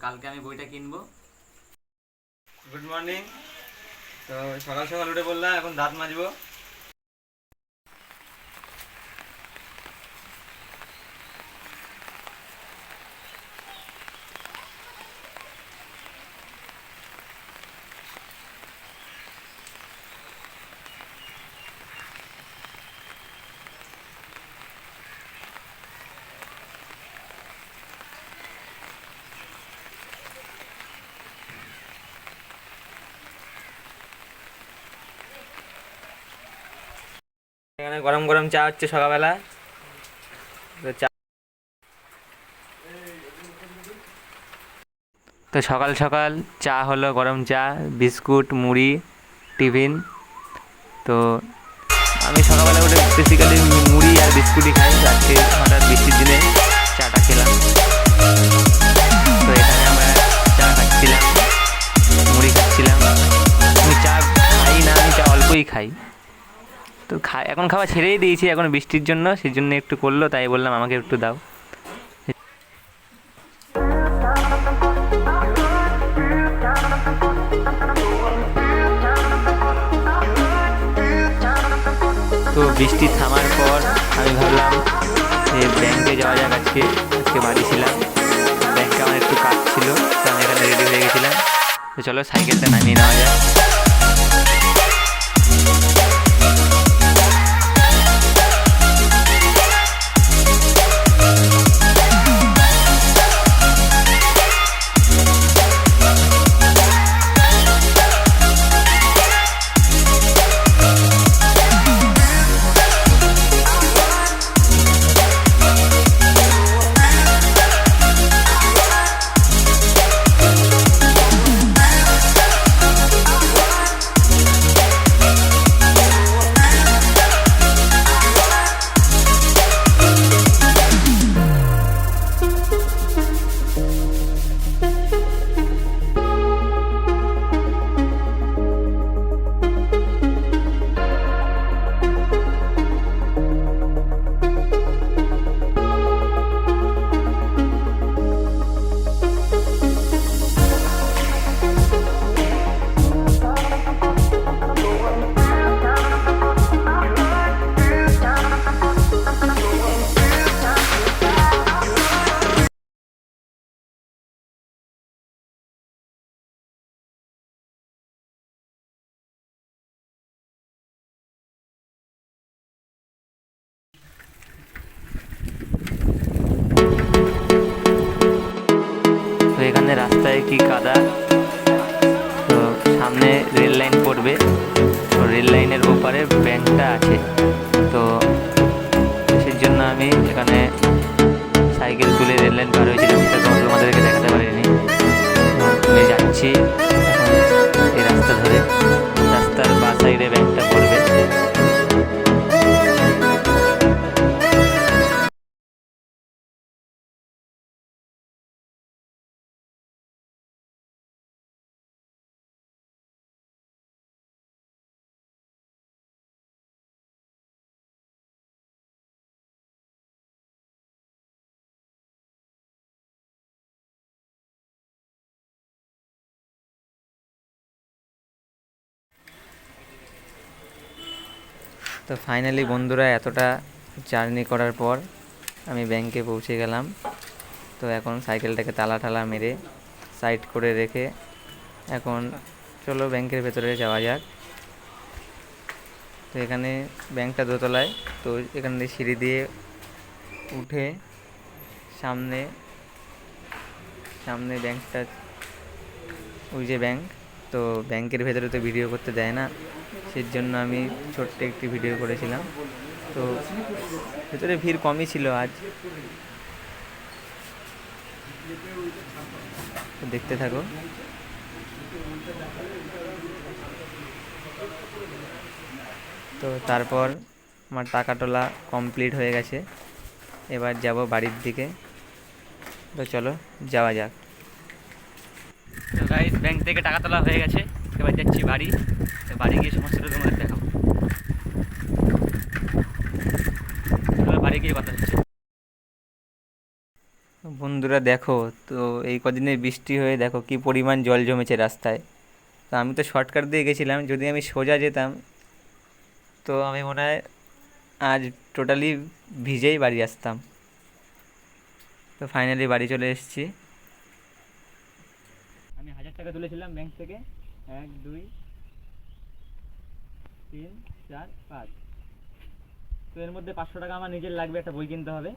কালকে আমি বইটা কিনবো। Good morning. তো সকাল সকাল উঠে বললাম এখন দাঁত মাজবো। এখানে গরম গরম চা হচ্ছে সকালবেলা। তো সকাল সকাল চা হলো, গরম চা, বিস্কুট, মুড়ি, টিফিন। তো আমি সকালবেলা উঠে বেসিক্যালি মুড়ি আর বিস্কুটই খাই। আজকে হঠাৎ বৃষ্টির দিনে চাটা খেলাম। তো এখানে আমরা চা খাচ্ছিলাম, মুড়ি খাচ্ছিলাম। আমি চা খাই না, আমি চা অল্পই খাই। তো এখন খাওয়া ছেড়েই দিয়েছি এখন বৃষ্টির জন্য, সেই জন্য একটু করলো, তাই বললাম আমাকে একটু দাও। তো বৃষ্টি থামার পর আমি ভাবলাম ব্যাংকে যাওয়া যাক। আজকে বাড়ি ছিলাম, ব্যাংকে আমার একটু কাজ ছিল, তো আমি এখানে রেডি হয়ে গেছিলাম। তো চলো সাইকেলটা নামিয়ে নেওয়া যায়। তো এখানে রাস্তায় কি কাদা। তো সামনে রেল লাইন পড়বে, তো রেল লাইনের ওপারে ব্যাংকটা আছে। তো সেই জন্য আমি এখানে সাইকেল তুলে রেল লাইন পার হয়েছিলাম, সেটা তোমাদেরকে দেখাতে পারিনি। আমি যাচ্ছি এই রাস্তা ধরে, রাস্তার বা সাইডে ব্যাংকটা পড়বে। তো ফাইনালি বন্ধুরা, এতটা জার্নি করার পর আমি ব্যাংকে পৌঁছে গেলাম। তো এখন সাইকেলটাকে তালা ঠালা মেরে সাইড করে রেখে এখন চলো ব্যাংকের ভেতরে যাওয়া যাক। তো এখানে ব্যাংকটা দোতলায়, তো এখান থেকে সিঁড়ি দিয়ে উঠে সামনে ব্যাংকটা, ওই যে ব্যাংক। তো ব্যাংকের ভেতরে তো ভিডিও করতে দেয় না, সেই জন্য আমি ছোট্ট একটি ভিডিও করেছিলাম। তো ভেতরে ভিড় কমই ছিল আজ, দেখতে থাকো। তো তারপর আমার টাকা তোলা কমপ্লিট হয়ে গেছে, এবার যাব বাড়ির দিকে। তো চলো যাওয়া যাক। তো গাইস, ব্যাংক থেকে টাকা তোলা হয়ে গেছে, এবার যাচ্ছি বাড়ি। বাড়ি গিয়ে সমস্যাটা তোমাদের দেখাবো। বাড়ি গিয়ে কথা হচ্ছে। বন্ধুরা দেখো, তো এই কদিনে বৃষ্টি হয়ে দেখো কি পরিমাণ জল জমেছে রাস্তায়। তো আমি তো শর্টকাট দিয়ে গেছিলাম, যদি আমি সোজা যেতাম তো আমি মনে হয় আজ টোটালি ভিজেই বাড়ি আসতাম। তো ফাইনালি বাড়ি চলে এসেছি। আমি 1,000 টাকা তুলেছিলাম ব্যাংক থেকে, 1 2 3 4 5। তো এর মধ্যে 500 টাকা আমার নিজের লাগবে, একটা বই কিনতে হবে।